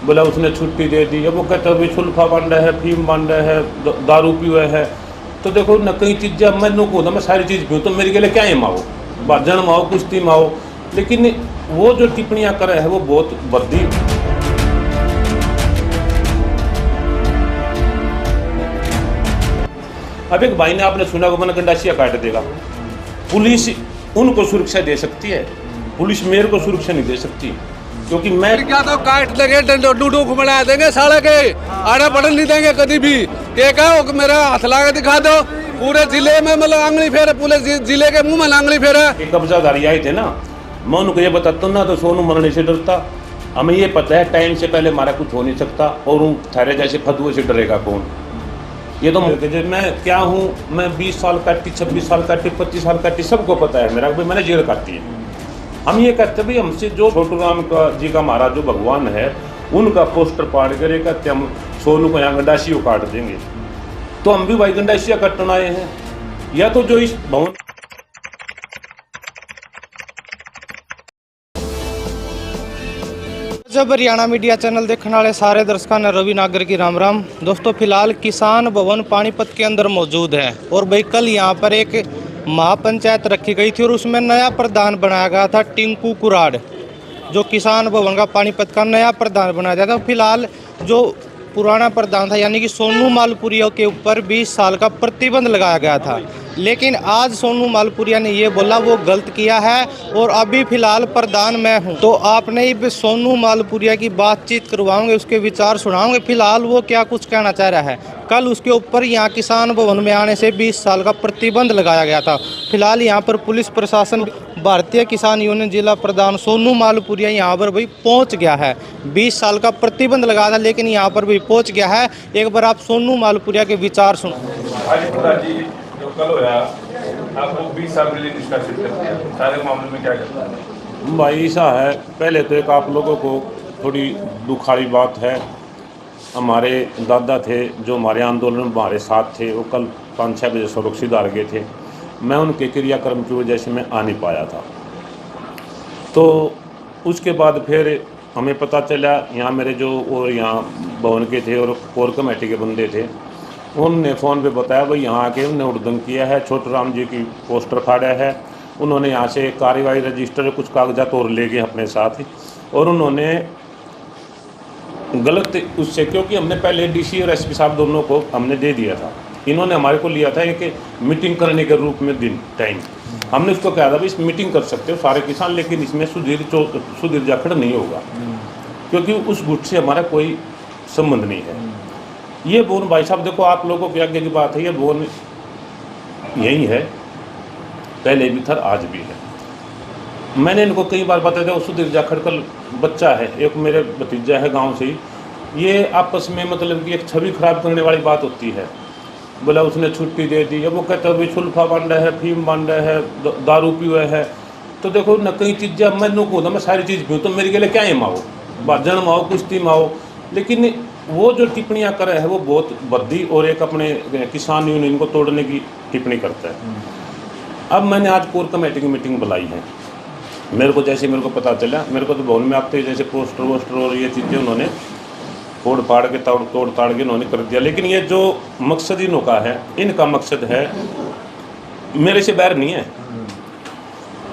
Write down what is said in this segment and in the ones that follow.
बोला उसने छुट्टी दे दी। अब वो कहता है सुल्फा बन रहा है, फीम बन रहा है, दारू पीवे है। तो देखो न कई चीज़ें मैं को मैं सारी चीज़ पीऊँ तो मेरे के लिए क्या है माओ भाजन माओ कुश्ती माओ, लेकिन वो जो टिप्पणियाँ करे है वो बहुत भद्दी। अब एक भाई ने आपने सुना को मैंने गंडासिया काट देगा, पुलिस उनको सुरक्षा दे सकती है, पुलिस मेरे को सुरक्षा नहीं दे सकती, क्योंकि मैं क्या तो काट देंगे डंडो घुमड़ा देंगे साले के, आड़े पड़न नहीं देंगे कभी भी। ये कहो मेरा हाथ लगा दिखा दो पूरे जिले में, मतलब आंगली फेरे पूरे जिले के मुंह में आंगली फेरे। कब्जादारी आए थे ना, मैं उनको ये बताता ना तो सोनू मरने से डरता। हमें ये पता है टाइम से पहले हमारा कुछ हो नहीं सकता, और उन थारे जैसे फतुए से डरेगा कौन। ये तो मैं क्या हूँ, मैं 20 साल काटी, 26 साल काटी, 25 साल काटी, सबको पता है मेरा भाई मैंने जेल काटी है। हम ये कहते भाई हमसे जो छोटू राम का जी का महाराज जो भगवान है उनका पोस्टर पाड़ करे कहते हम सोनू को यहाँ गंडासियों काट देंगे, तो हम भी भाई गंडासिया कटन आए हैं। या तो जो इस भवन जब हरियाणा मीडिया चैनल देखने वाले सारे दर्शकों ने रवि नागर की राम राम। दोस्तों फिलहाल किसान भवन पानीपत के अंदर मौजूद है, और भाई कल यहाँ पर एक महापंचायत रखी गई थी और उसमें नया प्रधान बनाया गया था टिंकू कुराड़, जो किसान भवन का पानीपत का नया प्रधान बनाया गया था। फिलहाल जो पुराना प्रधान था यानी कि सोनू मालपुरिया के ऊपर 20 साल का प्रतिबंध लगाया गया था, लेकिन आज सोनू मालपुरिया ने ये बोला वो गलत किया है और अभी फिलहाल प्रधान मैं हूं। तो आपने भी सोनू मालपुरिया की बातचीत करवाओगे, उसके विचार सुनाओगे फिलहाल वो क्या कुछ कहना चाह रहा है। कल उसके ऊपर यहाँ किसान भवन में आने से 20 साल का प्रतिबंध लगाया गया था। फिलहाल यहाँ पर पुलिस प्रशासन, भारतीय किसान यूनियन जिला प्रधान सोनू मालपुरिया यहाँ पर भी पहुँच गया है। 20 साल का प्रतिबंध लगाया था लेकिन यहाँ पर भी पहुँच गया है। एक बार आप सोनू मालपुरिया के विचार सुनो। जो कल होया आपको 20 साल के लिए निष्कासित कर दिया, सारे मामले में क्या करता है भाई? ऐसा है, पहले तो एक आप लोगों को थोड़ी दुखारी बात है, हमारे दादा थे जो हमारे आंदोलन में हमारे साथ थे, वो कल 5-6 बजे सुरक्षित हार गए थे। मैं उनके क्रियाक्रम की वजह से मैं आ नहीं पाया था। तो उसके बाद फिर हमें पता चला, यहाँ मेरे जो और यहाँ भवन के थे और कोर कमेटी के बंदे थे, उनने फ़ोन पे बताया भाई यहाँ आके उन्होंने उड़दंग किया है, छोटू राम जी की पोस्टर फाड़ा है। उन्होंने यहाँ से कार्रवाई रजिस्टर कुछ कागजात और ले गए अपने साथ, और उन्होंने गलत उससे, क्योंकि हमने पहले डीसी और एसपी साहब दोनों को हमने दे दिया था, इन्होंने हमारे को लिया था एक मीटिंग करने के रूप में दिन टाइम। हमने उसको कहा था भाई इस मीटिंग कर सकते हो सारे किसान, लेकिन इसमें सुधीर जाखड़ नहीं होगा, क्योंकि उस गुट से हमारा कोई संबंध नहीं है। ये बोन भाई साहब देखो आप लोगों के आगे की बात है, ये बोन यही है, पहले भी था आज भी है। मैंने इनको कई बार बताया था, सुधीर जाखड़ का बच्चा है, एक मेरे भतीजा है गांव से ही, ये आपस में मतलब कि एक छवि खराब करने वाली बात होती है। बोला उसने छुट्टी दे दी। अब वो कहता है सुल्फा बन रहा है, फीम बन रहा है, दारू पीवे है। तो देखो न कई चीज़ें मैं को मैं सारी चीज़ पीऊँ तो मेरे के लिए क्या है माओ भाजन माओ कुश्ती माओ, लेकिन वो जो टिप्पणियाँ कर रहे हैं वो बहुत भद्दी और एक अपने किसान यूनियन को तोड़ने की टिप्पणी करता है। अब मैंने आज कोर कमेटी की मीटिंग बुलाई है। मेरे को जैसे मेरे को पता चला, मेरे को तो भवन में आते जैसे पोस्टर वोस्टर और ये चीज़ें उन्होंने फोड़ फाड़ के तोड़ ताड़ के उन्होंने कर दिया। लेकिन ये जो मकसद इनों का है, इनका मकसद है मेरे से बैर नहीं है।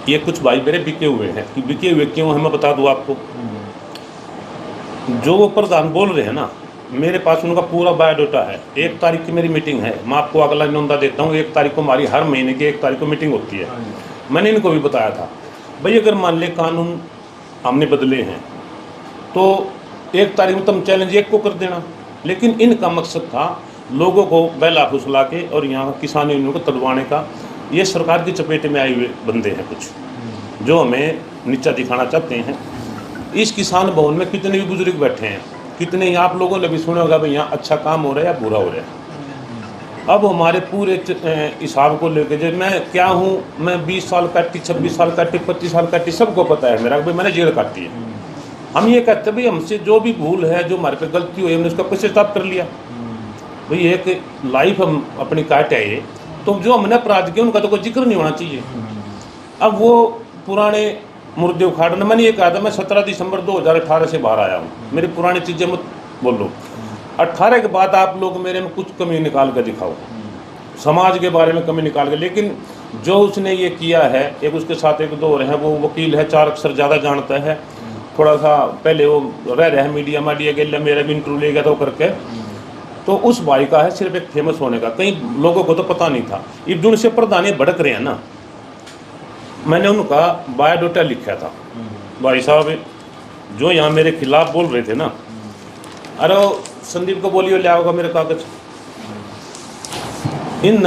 ये कुछ भाई मेरे बिके हुए हैं, कि बिके हुए क्यों है मैं बता दूँ आपको। जो वो प्रधान बोल रहे हैं ना, मेरे पास उनका पूरा बायोडाटा है। 1 तारीख की मेरी मीटिंग है, मैं आपको अगला न्योंदा देता हूँ। 1 तारीख को हमारी हर महीने की 1 तारीख को मीटिंग होती है। मैंने इनको भी बताया था भाई अगर मान ले कानून हमने बदले हैं तो 1 तारीख में तुम चैलेंज 1 को कर देना, लेकिन इनका मकसद था लोगों को बहला फुसला के और यहाँ किसान यूनियन को तड़वाने का। ये सरकार की चपेट में आए हुए बंदे हैं कुछ जो हमें नीचा दिखाना चाहते हैं। इस किसान भवन में कितने भी बुजुर्ग बैठे हैं, कितने ही आप लोगों ने भी सुना होगा भाई यहाँ अच्छा काम हो रहा है या बुरा हो रहा है। अब हमारे पूरे हिसाब को लेकर जो मैं क्या हूँ, मैं 20 साल काटी, 26 साल काटी, 25 साल काटी, सबको पता है मेरा भाई मैंने जेल काटी है। हम ये कहते हैं भाई हमसे जो भी भूल है, जो हमारे पे गलती हुई हमने उसका पश्चाताप कर लिया। भाई एक लाइफ हम अपनी काट है ये, तो जो हमने अपराध किए उनका तो कोई जिक्र नहीं होना चाहिए। अब वो पुराने मुर्दे उखाड़ना। मैंने ये कहा था मैं 17 दिसंबर 2018 से बाहर आया हूँ, मेरी पुरानी चीज़ें मत बोलो। 18 के बाद आप लोग मेरे में कुछ कमी निकाल कर दिखाओ, समाज के बारे में कमी निकाल के। लेकिन जो उसने ये किया है, एक उसके साथ एक दो और हैं, वो वकील है, 4 अक्षर ज़्यादा जानता है, थोड़ा सा पहले वो रह रहा है मीडिया के लिए, मेरा भी इंटरव्यू ले गया था वो करके। तो उस भाई का है सिर्फ एक फेमस होने का, कई लोगों को तो पता नहीं था। अब जो उनसे प्रधान भड़क रहे हैं ना, मैंने उनका बायोडाटा लिखा था। भाई साहब जो यहाँ मेरे खिलाफ बोल रहे थे ना, अरे संदीप को बोलियो ले आओगा मेरे कागज। इन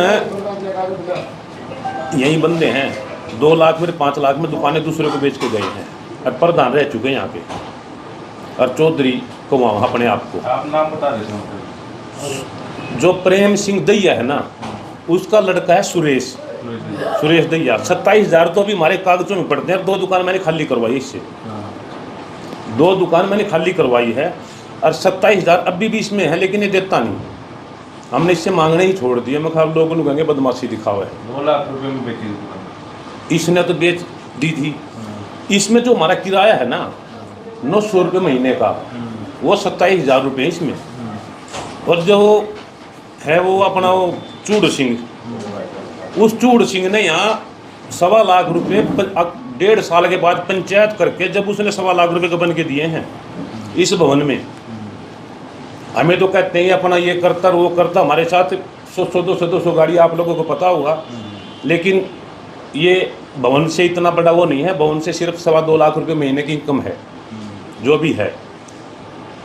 यही बंदे हैं 2 लाख मेरे 5 लाख में दुकानें दूसरे को बेच के गए हैं, और प्रधान रह चुके हैं यहाँ के, और चौधरी को वहाँ अपने आप को। आप नाम बता देते। जो प्रेम सिंह दैया है ना, उसका लड़का है सुरेश दैया। 27,000 तो अभी हमारे कागजों में पड़ते हैं। 2 दुकान मैंने खाली करवाई इससे, 2 दुकान मैंने खाली करवाई है, और 27,000 अभी भी इसमें है, लेकिन ये देता नहीं। हमने इससे मांगने ही छोड़ दिया। मैं खाली लोगों को कहेंगे बदमाशी दिखाओ है। 2 लाख रुपए में बेची दुकान इसने तो बेच दी थी। इसमें जो हमारा किराया है ना 900 रुपये महीने का, वो 27,000 रुपये इसमें। और जो है वो अपना वो चूड़ सिंह, उस चूड़ सिंह ने यहाँ 1.25 लाख रुपये 1.5 साल के बाद पंचायत करके, जब उसने 1.25 लाख रुपये का बन के दिए हैं इस भवन में। हमें तो कहते हैं अपना ये करता वो करता, हमारे साथ 100-200 गाड़ी आप लोगों को पता होगा, लेकिन ये भवन से इतना बड़ा वो नहीं है। भवन से सिर्फ 2.25 लाख रुपये महीने की इनकम है, जो भी है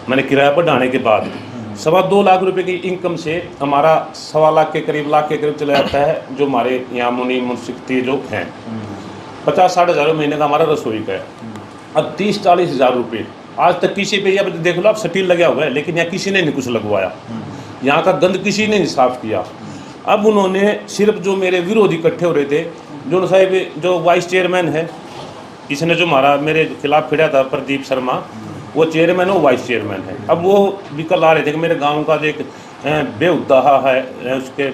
मैंने किराया पर डालने के बाद। 2.25 लाख रुपए की इनकम से हमारा 1.25 लाख के करीब चला जाता है। जो हमारे यहाँ मुंसिफ्ती जो हैं 50-60 हज़ार महीने का हमारा रसोई का है। अब 30-40 हज़ार रुपये आज तक किसी पे, या देख लो आप, स्टील लगा हुआ है, लेकिन यहाँ किसी ने नहीं कुछ लगवाया, यहाँ का गंद किसी ने नहीं साफ किया। अब उन्होंने सिर्फ जो मेरे विरोधी इकट्ठे हो रहे थे, जो साहब जो वाइस चेयरमैन है, इसने जो हमारा मेरे खिलाफ खिड़ा था प्रदीप शर्मा, वो चेयरमैन है, वो वाइस चेयरमैन है। अब वो भी कल आ रहे थे कि मेरे गांव का जो एक बेउद्दाहा है, उसके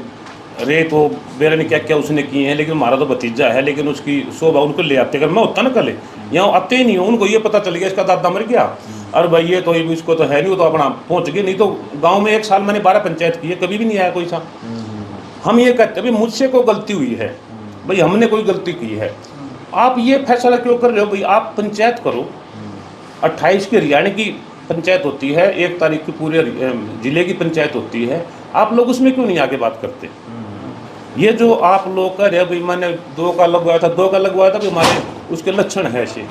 रेत वो बेरा ने क्या क्या उसने किए हैं, लेकिन हमारा तो भतीजा है, लेकिन उसकी शोभा उनको ले आते। अगर मैं होता ना कल, यहाँ आते ही नहीं हो, उनको ये पता चल गया इसका दादा मर गया, और भाई ये तो इसको तो है नहीं, वो तो अपना पहुँच गए। नहीं तो गाँव में 1 साल मैंने 12 पंचायत की है, कभी भी नहीं आया कोई सा। हम ये कहते हैं भाई मुझसे कोई गलती हुई है, भाई हमने कोई गलती की है, आप ये फैसला क्यों कर रहे हो? भाई आप पंचायत करो। 28 की हरियाणा की पंचायत होती है, 1 तारीख की पूरे ज़िले की पंचायत होती है, आप लोग उसमें क्यों नहीं आगे बात करते? ये जो आप लोग कर रहे भाई, मैंने 2 का लगवाया था, 2 का लगवाया था, हमारे उसके लक्षण है ऐसे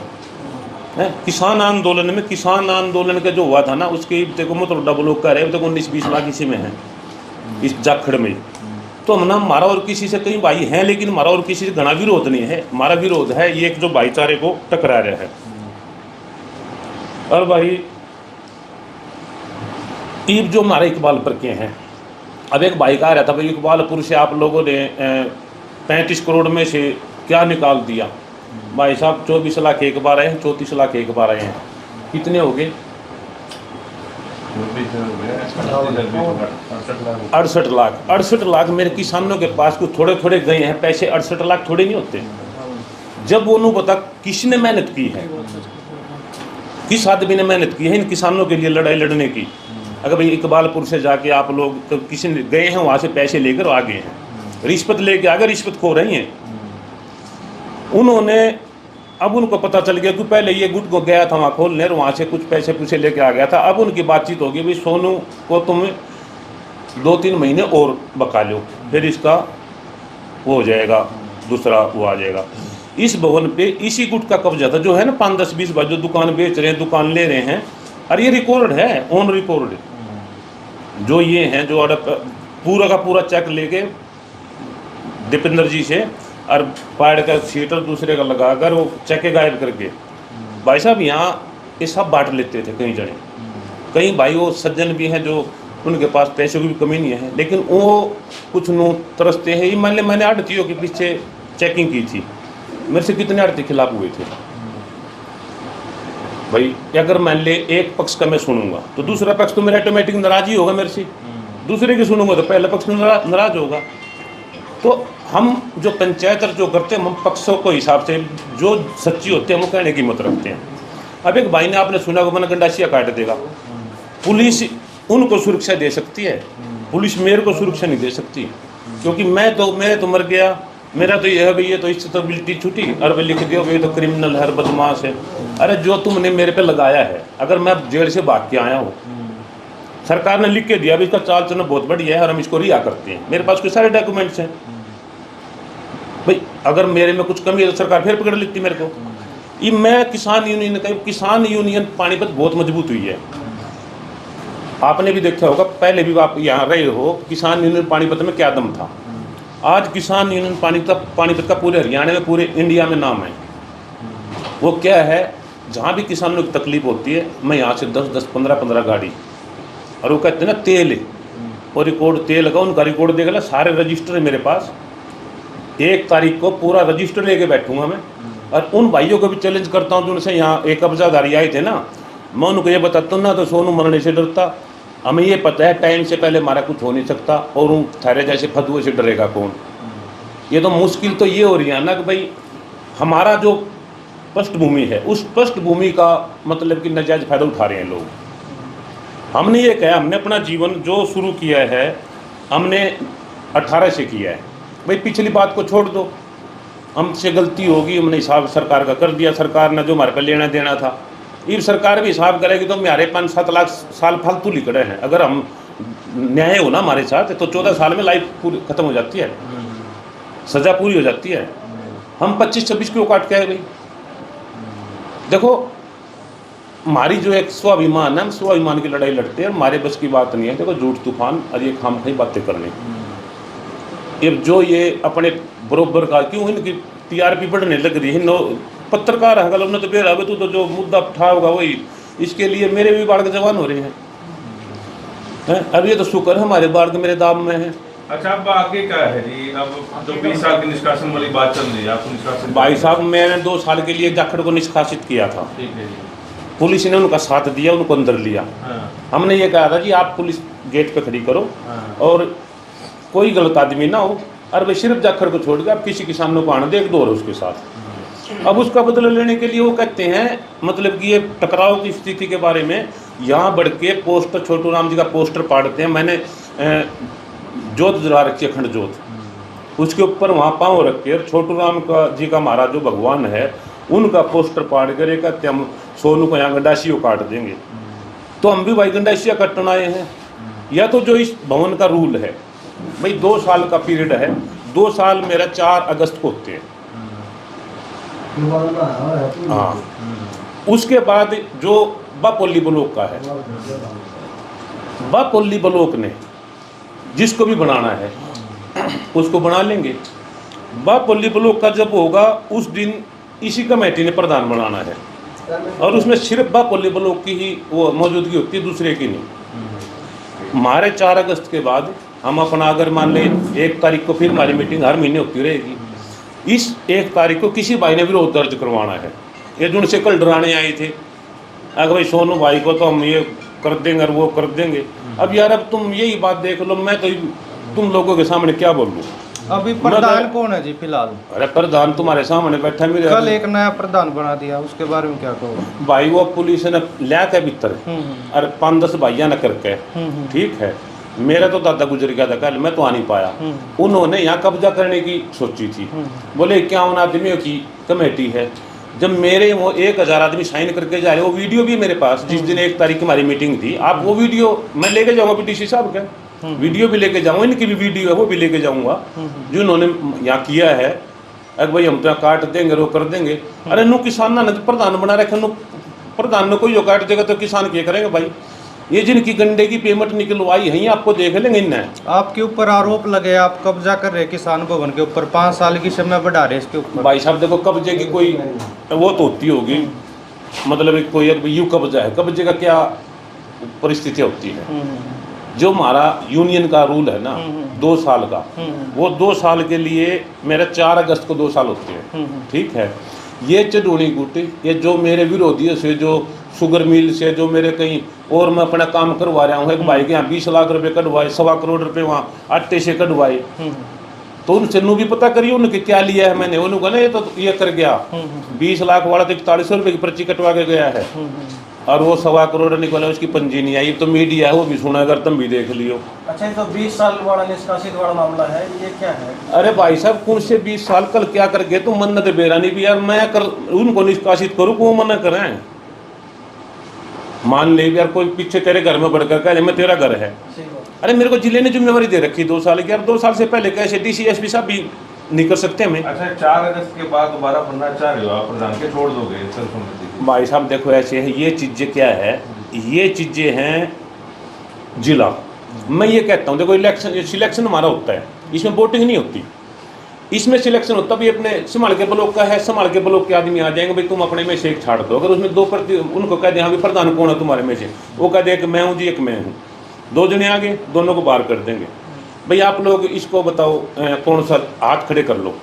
हैं। किसान आंदोलन में, किसान आंदोलन का जो हुआ था ना, उसके देखो मतलब डबल लोग कह रहे हैं, देखो 19-20 लाख इसी में है, इस जाखड़ में। तो हम ना, हमारा और किसी से कई भाई हैं, लेकिन हमारा और किसी से घना विरोध नहीं है। हमारा विरोध है ये एक जो भाईचारे को टकरा रहा है। और भाई ईब जो हमारे इकबालपुर के हैं, अब एक भाई कह रहा था भाई इकबालपुर से आप लोगों ने 35 करोड़ में से क्या निकाल दिया। भाई साहब 24 लाख एक बार आए हैं, 34 लाख एक बार आए हैं, कितने हो गए? 68 लाख। 68 लाख मेरे किसानों के पास कुछ थोड़े थोड़े गए हैं पैसे। 68 लाख थोड़े नहीं होते। जब उन्होंने पता किसने मेहनत की है, किस आदमी ने मेहनत की है इन किसानों के लिए लड़ाई लड़ने की। अगर भाई इकबालपुर से जाके आप लोग तो किसी ने गए हैं, वहाँ से पैसे लेकर आ गए हैं, रिश्वत लेके आगे रिश्वत खो रही हैं उन्होंने। अब उनको पता चल गया कि पहले ये गुट को गया था वहाँ खोलने, और वहाँ से कुछ पैसे लेके आ गया था। अब उनकी बातचीत होगी भाई सोनू को तुम 2-3 महीने और बका लो, फिर इसका वो हो जाएगा, दूसरा वो आ जाएगा। इस भवन पे इसी गुट का कब्जा था, जो है ना 5-10-20 बार जो दुकान बेच रहे हैं, दुकान ले रहे हैं, और ये रिकॉर्ड है, ऑन रिकॉर्ड। जो ये हैं जो पूरा का पूरा चेक लेके दीपेंद्र जी से, और पाड़ का सीटर दूसरे का लगाकर वो चेके गायब करके, भाई साहब यहाँ ये सब बांट लेते थे। कई जने, कई भाई वो सज्जन भी हैं जो उनके पास पैसों की भी कमी नहीं है, लेकिन वो कुछ नो तरसते हैं। ये मैंने आड़तियों के पीछे चेकिंग की थी, मेरे से कितने आड़ती खिलाफ हुए थे भाई। अगर मान ले एक पक्ष का मैं सुनूंगा तो दूसरा पक्ष तो मेरा ऑटोमेटिक नाराज ही होगा मेरे से, दूसरे की सुनूंगा तो पहला पक्ष नाराज होगा। तो हम जो पंचायत जो करते हैं हम पक्षों को हिसाब से जो सच्ची होते हैं वो कहने की हिम्मत रखते हैं। अब एक भाई ने आपने सुना को मैंने गंडासिया काट देगा, पुलिस उनको सुरक्षा दे सकती है, पुलिस मेरे को सुरक्षा नहीं दे सकती, क्योंकि मैं तो मर गया, मेरा तो यह है भाई ये तो स्टेबिलिटी छुटी और भाई लिख दिया भाई तो क्रिमिनल है, बदमाश है। अरे जो तुमने मेरे पे लगाया है, अगर मैं जेल से भाग के आया हूँ, सरकार ने लिख के दिया भी इसका चाल चलन बहुत बढ़िया है और हम इसको रिहा करते हैं, मेरे पास कोई सारे डॉक्यूमेंट्स हैं भाई, अगर मेरे में कुछ कमी है तो सरकार फिर पकड़ लेती मेरे को। ये मैं किसान यूनियन पानीपत बहुत मजबूत हुई है, आपने भी देखा होगा, पहले भी आप यहाँ रहे हो, किसान यूनियन पानीपत में क्या दम था। आज किसान यूनियन पानीपत का पूरे हरियाणा में पूरे इंडिया में नाम है। वो क्या है, जहाँ भी किसानों की तकलीफ होती है मैं यहाँ से 10-10, 15-15 गाड़ी, और वो कहते हैं ना तेल है और रिकॉर्ड तेल का, उनका रिकॉर्ड देख ला, सारे रजिस्टर है मेरे पास। 1 तारीख को पूरा रजिस्टर लेके बैठूंगा मैं, और उन भाइयों को भी चैलेंज करता हूँ जिनसे यहाँ एक कब्जादारी आए थे ना, मैं उनको ये बताता हूँ ना तो सोनू मरने से डरता, हमें ये पता है टाइम से पहले हमारा कुछ हो नहीं सकता, और उन थारे जैसे फतुए से डरेगा कौन। ये तो मुश्किल तो ये हो रही है ना कि भाई हमारा जो पृष्ठभूमि है उस पृष्ठभूमि का मतलब कि नाजायज फ़ायदा उठा रहे हैं लोग। हमने ये कहा, हमने अपना जीवन जो शुरू किया है हमने 18 से किया है भाई, पिछली बात को छोड़ दो, हमसे गलती होगी, हमने हिसाब सरकार का कर दिया, सरकार ने जो हमारे पे लेना देना था, ये सरकार भी हिसाब करेगी तो हमारे 5-7 लाख साल फालतू लिखड़े हैं। अगर हम न्याय हो ना हमारे साथ तो 14 साल में लाइफ पूरी खत्म हो जाती है, सज़ा पूरी हो जाती है। हम 25-26 क्यों काट के आए भाई? देखो हमारी जो एक स्वाभिमान है, हम स्वाभिमान की लड़ाई लड़ते हैं, हमारे बस की बात नहीं है। देखो झूठ तूफान और ये खामखाई बातें करने, ये जो ये अपने बरोबर का क्यों इनकी टीआरपी बढ़ने लग रही है। पत्रकार है गलत तो फिर तू तो जो मुद्दा उठा होगा वही, इसके लिए मेरे भी बाढ़ के जवान हो रहे हैं। अब ये तो शुक्र है हमारे बाढ़ के मेरे दाम में है। अच्छा, अब आगे क्या है जी? अब जो 20 साल की निष्कासन वाली बात चल रही है, आपको निष्कासन भाई साहब मैंने 2 साल के लिए जाखड़ को निष्कासित किया था, ठीक है जी, पुलिस ने उनका साथ दिया, उनको अंदर लिया। हाँ, हमने ये कहा था कि आप पुलिस गेट पे खड़ी करो हाँ, और कोई गलत आदमी ना हो, और भाई सिर्फ जाखड़ को छोड़ के आप किसी किसानों को आने दे, एक दौर उसके साथ। अब उसका बदला लेने के लिए वो कहते हैं मतलब कि ये टकराव की स्थिति के बारे में यहाँ बढ़ के पोस्टर, छोटू राम जी का पोस्टर पाड़ते हैं। मैंने जोत जला रखी है, अखंड जोत, उसके ऊपर वहाँ पाँव रख के छोटू राम का जी का महाराज जो भगवान है उनका पोस्टर पाड़ कर एक कहते हम सोनू को यहाँ गंडासियों काट देंगे। तो हम भी भाई गंडासिया कटन आए हैं। या तो जो इस भवन का रूल है भाई 2 साल का पीरियड है, 2 साल मेरा 4 अगस्त को होते हैं। हाँ, उसके बाद जो बापोली ब्लॉक का है, बापोली ब्लॉक ने जिसको भी बनाना है उसको बना लेंगे। बापोली ब्लॉक का जब होगा उस दिन इसी कमेटी ने प्रधान बनाना है, और उसमें सिर्फ बापोली ब्लॉक की ही वो मौजूदगी होती है, दूसरे की नहीं। हमारे 4 अगस्त के बाद हम अपना अगर मान लें 1 तारीख को फिर हमारी मीटिंग हर महीने होती रहेगी। इस 1 तारीख को किसी भाई ने विरोध दर्ज करवाना है। ये जो उनसे कल डराने आए थे अगर भाई सोनू भाई को तो हम ये कर देंगे और वो कर देंगे। अब यार अब तुम यही बात देख लो, मैं तो तुम लोगों के सामने क्या बोलूँ। अभी प्रधान कौन है जी फिलहाल? अरे प्रधान तुम्हारे सामने बैठा मेरे, कल एक नया प्रधान बना दिया, उसके बारे में क्या कहो? भाई वो पुलिस ने लिया के भीतर और 5-10 भाइया न करके, ठीक है। मेरा तो दादा गुजर गया था कल, मैं तो आ नहीं पाया। उन्होंने यहाँ कब्जा करने की सोची थी, बोले 51 आदमियों की कमेटी है। जब मेरे वो 1000 आदमी साइन करके जा रहे, वो वीडियो भी मेरे पास, जिस दिन 1 तारीख की हमारी मीटिंग थी, आप वो वीडियो मैं लेके जाऊँगा पीटीसी साहब का वीडियो भी लेके जाऊँगा, इनकी भी वीडियो है वो भी लेके जाऊँगा जो उन्होंने यहाँ किया है। अगर भाई हम तो काट देंगे वो कर देंगे। अरे नु किसान ना प्रधान बना रखे, नु प्रधान ने कोई जो काट देगा तो किसान क्या करेंगे भाई? ये जिनकी गंडे की पेमेंट निकलवाई है आपको देख लेंगे इनने। आपके ऊपर आरोप लगे, आप कब्जा कर रहे किसान भवन के ऊपर, 5 साल की समय बढ़ा रहे इसके ऊपर। भाई साहब देखो कब्जे की कोई वो तो होती होगी, मतलब कोई यू कब्जा है, कब्जे का क्या परिस्थिति होती है। जो हमारा यूनियन का रूल है ना 2 साल का, वो 2 साल के लिए मेरे 4 अगस्त को 2 साल होते हैं, ठीक है। ये चढ़ूनी गुट, ये जो मेरे विरोधियों से, जो शुगर मिल से, जो मेरे कहीं और मैं अपना काम करवा रहा हूँ, एक भाई के यहाँ 20 लाख रुपए कटवाए, 1.25 करोड़ रुपए वहाँ आटे से कटवाए, तो उनसे नू भी पता करिए उनके क्या लिया है मैंने। उन्होंने कहा ना ये तो ये कर गया 20 लाख वाला तो 4100 रुपये की पर्ची कटवा के गया है और वो 1.25 करोड़ निकला, उसकी पंजी नहीं आई। तो मीडिया है वो भी सुना, अगर तुम भी देख लियो। अच्छा, ये तो 20 साल वाला निष्कासित वाला मामला है, ये क्या है? अरे भाई साहब कौन से 20 साल कल क्या कर गए तुम? मन्नत बेरानी भी यार मैं कर उनको निष्कासित करूँ को मना करें? मान ले यार कोई पीछे तेरे घर में बढ़कर कह मैं तेरा घर है, अरे मेरे को जिले ने जिम्मेवारी दे रखी 2 साल की यार। 2 साल से पहले कैसे डीसी एसपी साहब भी नहीं कर सकते हमें? अच्छा, 4 अगस्त के बाद दोबारा बनना चाह रहे हो आप प्रधान के, छोड़ दोगे सर्वसम्मति? भाई साहब देखो ऐसे है, ये चीज़ें क्या है, ये चीज़ें हैं जिला। मैं ये कहता हूँ देखो इलेक्शन सिलेक्शन हमारा होता है, इसमें वोटिंग नहीं होती, इसमें सिलेक्शन होता भी अपने संभाल के ब्लॉक का है, संभाल के ब्लॉक के आदमी आ जाएंगे भाई तुम अपने में से एक छाड़ दो। अगर उसमें 2 उनको कह दें हाँ भी प्रधान कौन है तुम्हारे में से, वो कह दे कि मैं हूँ जी एक मैं हूँ, 2 जने आगे दोनों को बाहर कर देंगे। भाई आप लोग इसको बताओ कौन सा हाथ खड़े कर लो।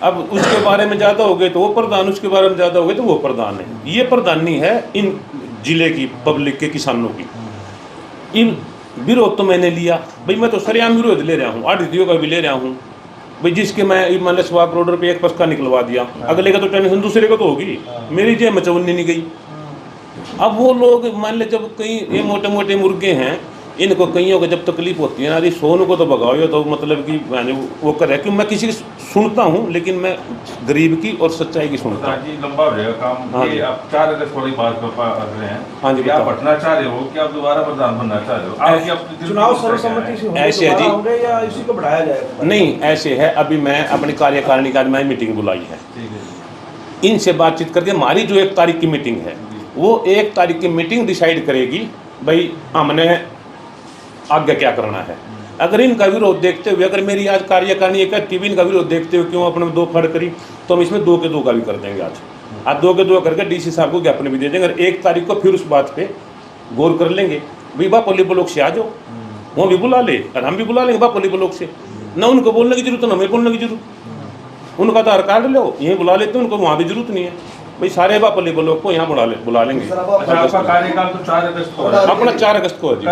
अब उसके बारे में ज़्यादा हो गए तो वो प्रधान, उसके बारे में ज़्यादा हो गए तो वो प्रधान है। ये प्रधानी है इन जिले की पब्लिक के किसानों की। इन विरोध तो मैंने लिया भाई, मैं तो सरेआम विरोध ले रहा हूँ, आढ़तियों का भी ले रहा हूँ भाई, जिसके मैं मान लो 1.25 करोड़ रुपये एक पक्का निकलवा दिया, अगले का तो टेंशन दूसरे को तो होगी, मेरी जेब में चवन्नी नहीं गई। अब वो लोग मान ले जब कहीं ये मोटे मोटे मुर्गे हैं, इनको कईयों को जब तकलीफ होती है ना, अरे सोनू को तो भगाओ तो मतलब कि मैंने वो करे क्यों? मैं किसी की सुनता हूँ लेकिन मैं गरीब की और सच्चाई की सुनता हूँ। जी लंबा हो जाएगा काम। हाँ ये आप 4 अगस्त वाली बात कर रहे हैं। हाँ जी, आप हटना चाह रहे हो कि आप दोबारा प्रधान बनना चाह रहे हो? आपकी अपनी चुनाव सर्वसम्मति से होंगे, ऐसे है जी। दोबारा होंगे या इसी को बढ़ाया जाएगा? नहीं ऐसे है, अभी मैं अपनी कार्यकारिणी का मैं मीटिंग बुलाई है, ठीक है, इनसे बातचीत करके हमारी जो 1 तारीख की मीटिंग है वो 1 तारीख की मीटिंग डिसाइड करेगी भाई हमने आगे क्या करना है। अगर इनका विरोध देखते हुए, अगर मेरी आज कार्यकारिणी एक टीवी इनका विरोध देखते हुए क्यों अपने 2 खड़ करी, तो हम इसमें 2 के 2 का भी कर देंगे। आज 2 के 2 करके डीसी साहब को ज्ञापन भी दे देंगे। 1 तारीख को फिर उस बात पे गौर कर लेंगे। भाई बापोली ब्लॉक से आ जाओ, वो भी बुला ले और हम भी बुला लेंगे बापोली ब्लॉक से, ना उनको बोलने की जरूरत, ना हमें बोलने की जरूरत। उनका आधार कार्ड लो, यहीं बुला लेते हैं, उनको वहाँ भी जरूरत नहीं है भाई, सारे बापोली ब्लॉक को यहाँ बुला लेंगे। अच्छा, आपका कार्यकाल तो 4 अगस्त को है, अपना 4 अगस्त को है जी।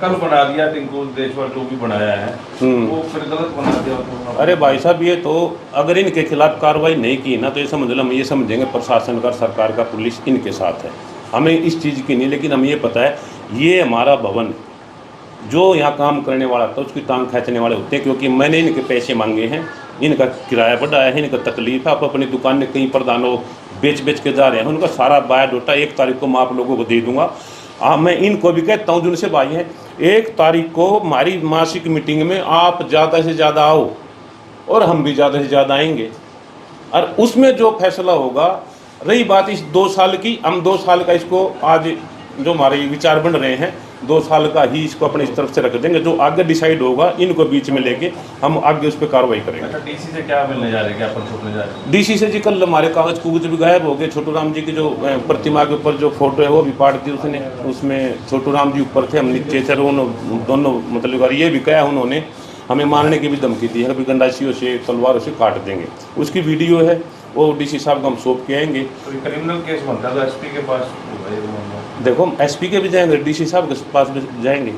कल बना दिया टिंकू देशवर जो भी बनाया है वो फिर गलत बना दिया तो। अरे भाई साहब ये तो अगर इनके खिलाफ कार्रवाई नहीं की ना तो ये समझ लो, हम ये समझेंगे प्रशासन का, सरकार का, पुलिस इनके साथ है। हमें इस चीज़ की नहीं, लेकिन हमें ये पता है ये हमारा भवन जो यहाँ काम करने वाला था उसकी टांग खींचने वाले होते हैं, क्योंकि मैंने इनके पैसे मांगे हैं, इनका किराया बढ़ाया है, इनका तकलीफ है। आप अपनी दुकान में कई प्रधानों बेच के जा रहे हैं, उनका सारा बायोडाटा 1 तारीख को मैं आप लोगों को दे दूंगा। मैं इनको भी कहता हूँ जिनसे भाई हैं, 1 तारीख को हमारी मासिक मीटिंग में आप ज़्यादा से ज़्यादा आओ और हम भी ज़्यादा से ज़्यादा आएंगे, और उसमें जो फैसला होगा। रही बात इस 2 साल की, हम 2 साल का इसको आज जो हमारे विचार बन रहे हैं 2 साल का ही इसको अपनी तरफ से रख देंगे, जो आगे डिसाइड होगा इनको बीच में लेके हम आगे उस पर कार्रवाई करेंगे। अच्छा, डीसी से क्या मिलने जा रहे हैं, क्या अपन छूटने जा रहे हैं? डीसी से जी कल हमारे कागज कुगज भी गायब हो गए। छोटू राम जी की जो प्रतिमा के ऊपर जो फोटो है वो भी पाट दी उसने, उसमें छोटू राम जी ऊपर थे, हम नीचे थे, दोनों मतलब और ये भी कहा उन्होंने हमें मारने की भी धमकी दी है, कभी गंडासियों से तलवारों से काट देंगे। उसकी वीडियो है, वो डीसी साहब को हम सौंप के आएंगे। तो क्रिमिनल केस बनता है तो एसपी के पास देखो एसपी के भी जाएंगे, डीसी साहब के पास भी जाएंगे।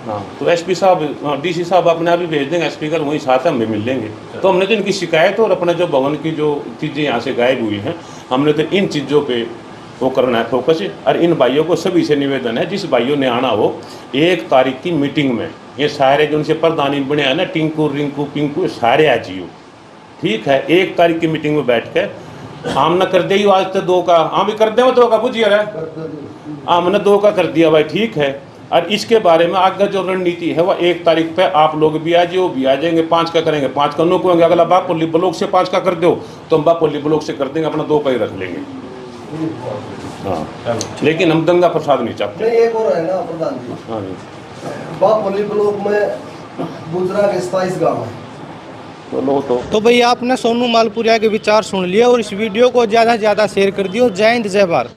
हाँ तो एसपी साहब डीसी साहब अपने आप ही भेज देंगे, एसपी का वहीं साथ हम भी मिल लेंगे। तो हमने तो इनकी शिकायत और अपने जो भवन की जो चीज़ें यहाँ से गायब हुई हैं, हमने तो इन चीज़ों पे वो करना है फोकस। और इन भाइयों को सभी से निवेदन है, जिस भाइयों ने आना हो 1 तारीख की मीटिंग में, ये सारे जो उनसे प्रधानी बने हैं ना, टिंकू रिंकू पिंकू, सारे आ जियो, ठीक है। 1 तारीख की मीटिंग में बैठ कर आम न कर दे आज तो 2 का, हाँ भी कर दे 2 का बुझिए रहा, हमने 2 का कर दिया भाई, ठीक है। और इसके बारे में आगे जो रणनीति है वह 1 तारीख पे आप लोग भी आ जाओ, भी आ जाएंगे, 5 का करेंगे, 5 का नो करेंगे। अगला बापोली ब्लॉक से 5 का कर दो तो हम बापोली ब्लॉक से कर देंगे, अपना 2 का ही रख लेंगे। हाँ लेकिन हम दंगा प्रसाद नहीं चाहते। नहीं, एक और है ना प्रधान जी, हाँ जी, बापोली ब्लॉक में गुजरा के 27 गाँव है। तो भैया आपने सोनू मालपुरिया के विचार सुन लिया और इस वीडियो को ज़्यादा से ज़्यादा शेयर कर दियो। जय हिंद, जय भारत।